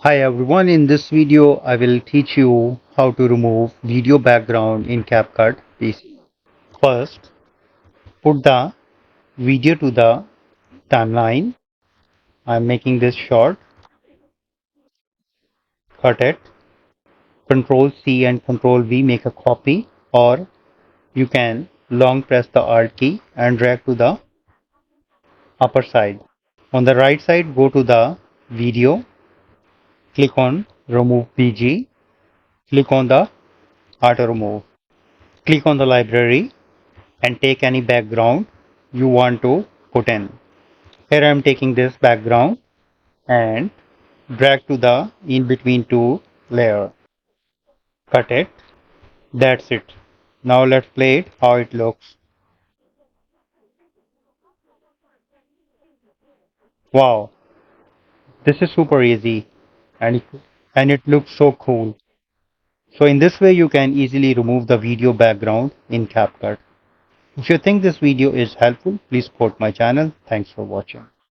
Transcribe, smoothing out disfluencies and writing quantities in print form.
Hi everyone, in this video I will teach you how to remove video background in CapCut PC. First, put the video to the timeline. I'm making this short. Cut it. Control C and Control V make a copy, or you can long press the Alt key and drag to the upper side. On the right side, go to the video, click on remove BG, click on the auto remove, click on the library and take any background you want to put in. Here I am taking this background and drag to the in between two layer. Cut it. That's it. Now let's play it how it looks. Wow, this is super easy and it looks so cool. So in this way you can easily remove the video background in CapCut. If you think this video is helpful, please support my channel. Thanks for watching.